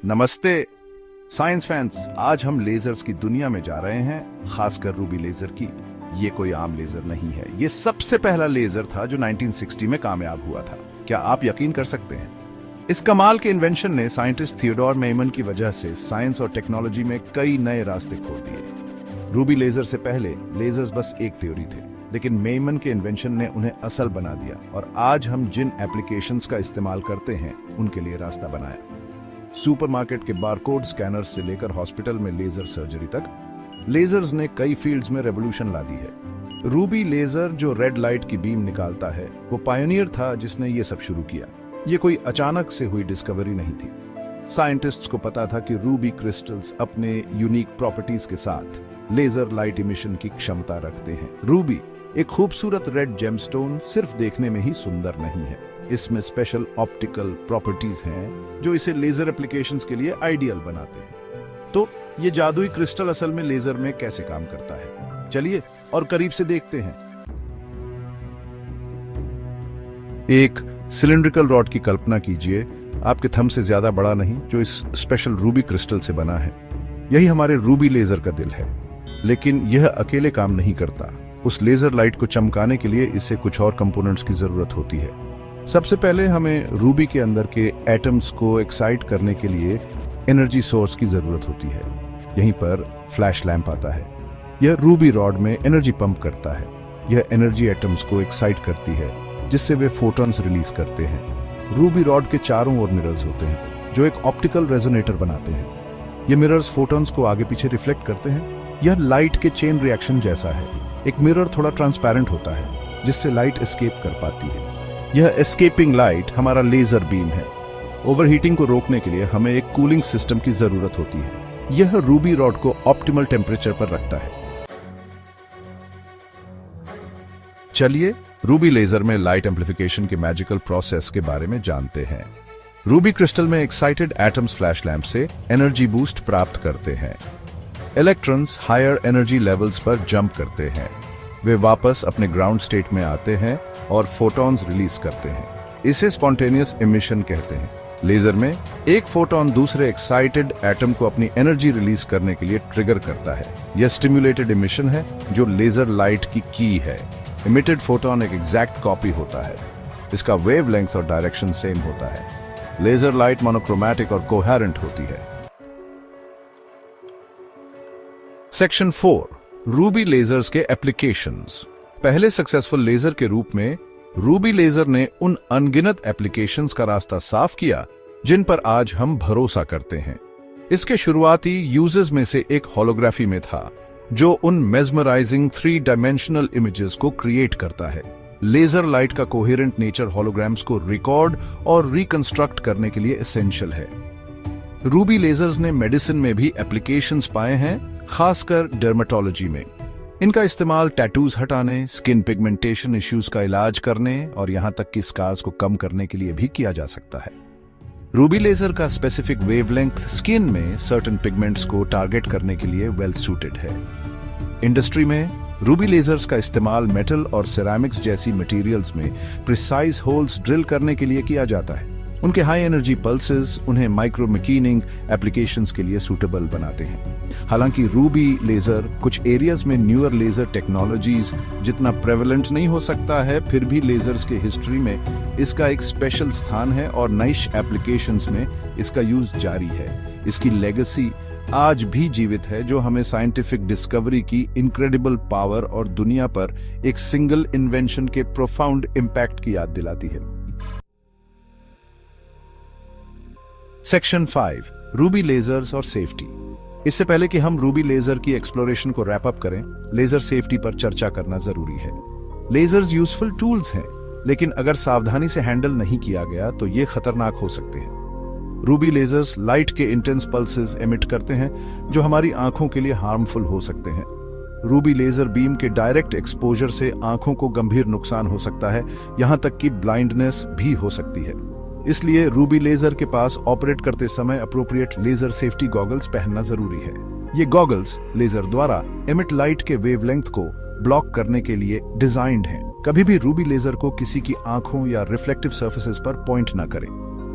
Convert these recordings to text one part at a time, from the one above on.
नमस्ते science fans. आज हम लेजर्स की दुनिया में जा रहे हैं, खासकर रूबी लेजर की। ये कोई आम लेजर नहीं है, ये सबसे पहला लेजर था जो 1960 में कामयाब हुआ था। क्या आप यकीन कर सकते हैं? इस कमाल के इन्वेंशन ने साइंटिस्ट थियोडोर मेमन की वजह से साइंस और टेक्नोलॉजी में कई नए रास्ते खोल दिए। रूबी लेजर से पहले लेजर्स बस एक थ्योरी थे, लेकिन मेमन के इन्वेंशन ने उन्हें असल बना दिया और आज हम जिन एप्लीकेशंस का इस्तेमाल करते हैं उनके लिए रास्ता बनाया। सुपरमार्केट के बारकोड स्कैनर्स से लेकर हॉस्पिटल में लेजर सर्जरी तक, लेजर्स ने कई फील्ड्स में रेवोल्यूशन ला दी है। रूबी लेजर जो रेड लाइट की बीम निकालता है, वो पायनियर था जिसने ये सब शुरू किया। ये कोई अचानक से हुई डिस्कवरी नहीं थी। साइंटिस्ट्स को पता था कि रूबी क्रिस्टल्स अपने यूनिक प्रॉपर्टीज के साथ लेजर लाइट इमिशन की क्षमता रखते हैं। रूबी एक खूबसूरत रेड जेमस्टोन सिर्फ देखने में ही सुंदर नहीं है, इसमें स्पेशल ऑप्टिकल प्रॉपर्टीज हैं जो इसे लेजर एप्लीकेशंस के लिए आइडियल बनाते हैं। तो ये जादुई क्रिस्टल असल में लेजर में कैसे काम करता है, चलिए और करीब से देखते हैं। एक सिलिंड्रिकल रॉड की कल्पना कीजिए, आपके थंब से ज्यादा बड़ा नहीं, जो इस स्पेशल रूबी क्रिस्टल से बना है। यही हमारे रूबी लेजर का दिल है। लेकिन यह अकेले काम नहीं करता। उस लेजर लाइट को चमकाने के लिए इसे कुछ और कंपोनेंट्स की जरूरत होती है। सबसे पहले हमें रूबी के अंदर के एटम्स को एक्साइट करने के लिए एनर्जी सोर्स की जरूरत होती है। यहीं पर फ्लैश लैंप आता है। यह रूबी रॉड में एनर्जी पंप करता है। यह एनर्जी एटम्स को एक्साइट करती है, जिससे वे फोटॉन्स रिलीज करते हैं। रूबी रॉड के चारों ओर मिरर्स होते हैं जो एक ऑप्टिकल रेजोनेटर बनाते हैं। ये मिरर्स फोटॉन्स को आगे पीछे रिफ्लेक्ट करते हैं। यह लाइट के चेन रिएक्शन जैसा है। एक मिरर थोड़ा ट्रांसपेरेंट होता है, जिससे लाइट एस्केप कर पाती है। यह एस्केपिंग लाइट हमारा लेजर बीम है। ओवरहीटिंग को रोकने के लिए हमें एक कूलिंग सिस्टम की जरूरत होती है। यह रूबी रॉड को ऑप्टिमल टेम्परेचर पर रखता है। चलिए रूबी लेजर में लाइट एम्प्लीफिकेशन के मैजिकल प्रोसेस के बारे में जानते हैं। रूबी क्रिस्टल में एक्साइटेड एटम्स फ्लैश लैंप से एनर्जी बूस्ट प्राप्त करते हैं। इलेक्ट्रॉन्स हायर एनर्जी लेवल्स पर जंप करते हैं। वे वापस अपने ग्राउंड स्टेट में आते हैं और फोटॉन्स रिलीज करते हैं। इसे स्पॉन्टेनियस इमिशन कहते हैं। लेजर में एक फोटॉन दूसरे एक्साइटेड एटम को अपनी एनर्जी रिलीज करने के लिए ट्रिगर करता है। यह स्टिम्युलेटेड इमिशन है, जो लेजर लाइट की है। इमिटेड फोटॉन एक एग्जैक्ट कॉपी होता है। इसका वेवलेंथ और डायरेक्शन सेम होता है। लेजर लाइट मोनोक्रोमैटिक और कोहेरेंट होती है। सेक्शन 4, रूबी लेजर्स के एप्लीकेशंस। पहले सक्सेसफुल लेजर के रूप में रूबी लेजर ने उन अनगिनत एप्लीकेशंस का रास्ता साफ किया जिन पर आज हम भरोसा करते हैं। इसके शुरुआती यूजेस में से एक होलोग्राफी में था, जो उन मेस्मराइजिंग 3 डायमेंशनल इमेजेस को क्रिएट करता है। लेजर लाइट का कोहेरेंट नेचर होलोग्राम्स को रिकॉर्ड और रिकंस्ट्रक्ट करने के लिए एसेंशियल है। रूबी लेजर्स ने मेडिसिन में भी एप्लीकेशंस पाए हैं, खासकर डर्मेटोलॉजी में। इनका इस्तेमाल टैटूज हटाने, स्किन पिगमेंटेशन इश्यूज का इलाज करने और यहां तक कि स्कार्स को कम करने के लिए भी किया जा सकता है। रूबी लेजर का स्पेसिफिक वेवलेंथ स्किन में सर्टेन पिगमेंट्स को टारगेट करने के लिए वेल सूटेड है। इंडस्ट्री में रूबी लेजर्स का इस्तेमाल मेटल और सिरेमिक्स जैसी मटेरियल्स में प्रिसाइज होल्स ड्रिल करने के लिए किया जाता है। उनके हाई एनर्जी पल्सेस उन्हें माइक्रो मशीनिंग एप्लीकेशंस के लिए सूटेबल बनाते हैं। हालांकि रूबी लेजर कुछ एरियाज में न्यूअर लेजर टेक्नोलॉजीज जितना प्रेवलेंट नहीं हो सकता है, फिर भी लेजर्स के हिस्ट्री में इसका एक स्पेशल स्थान है और नाइश एप्लीकेशंस में इसका यूज जारी है। इसकी लेगेसी आज भी जीवित है, जो हमें साइंटिफिक डिस्कवरी की इनक्रेडिबल पावर और दुनिया पर एक सिंगल इन्वेंशन के प्रोफाउंड इंपैक्ट की याद दिलाती है। सेक्शन 5, रूबी लेजर्स और सेफ्टी। इससे पहले कि हम रूबी लेजर की एक्सप्लोरेशन को रैप अप करें, लेजर सेफ्टी पर चर्चा करना जरूरी है। लेजर्स यूजफुल टूल्स हैं, लेकिन अगर सावधानी से हैंडल नहीं किया गया तो ये खतरनाक हो सकते हैं। रूबी लेजर्स लाइट के इंटेंस पल्सेस एमिट करते हैं, जो हमारी आंखों के लिए हार्मफुल हो सकते हैं। रूबी लेजर बीम के डायरेक्ट एक्सपोजर से आंखों को गंभीर नुकसान हो सकता है, यहां तक कि ब्लाइंडनेस भी हो सकती है। इसलिए रूबी लेजर के पास ऑपरेट करते समय अप्रोप्रिएट लेजर सेफ्टी गॉगल्स पहनना जरूरी है। ये गॉगल्स लेजर द्वारा एमिट लाइट के वेवलेंथ को ब्लॉक करने के लिए डिजाइंड हैं। कभी भी रूबी लेजर को किसी की आंखों या रिफ्लेक्टिव सर्फेसेस पर पॉइंट ना करें।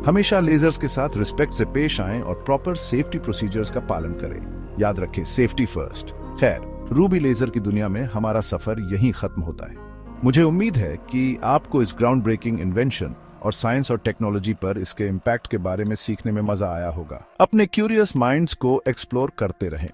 हमेशा लेजर्स के साथ रिस्पेक्ट से पेश आएं और प्रॉपर सेफ्टी प्रोसीजर्स का पालन करें। याद रखें, सेफ्टी फर्स्ट। खैर, रूबी लेजर की दुनिया में हमारा सफर यहीं खत्म होता है। मुझे उम्मीद है कि आपको इस ग्राउंड ब्रेकिंग इन्वेंशन और साइंस और टेक्नोलॉजी पर इसके इम्पैक्ट के बारे में सीखने में मजा आया होगा। अपने क्यूरियस माइंड्स को एक्सप्लोर करते रहें।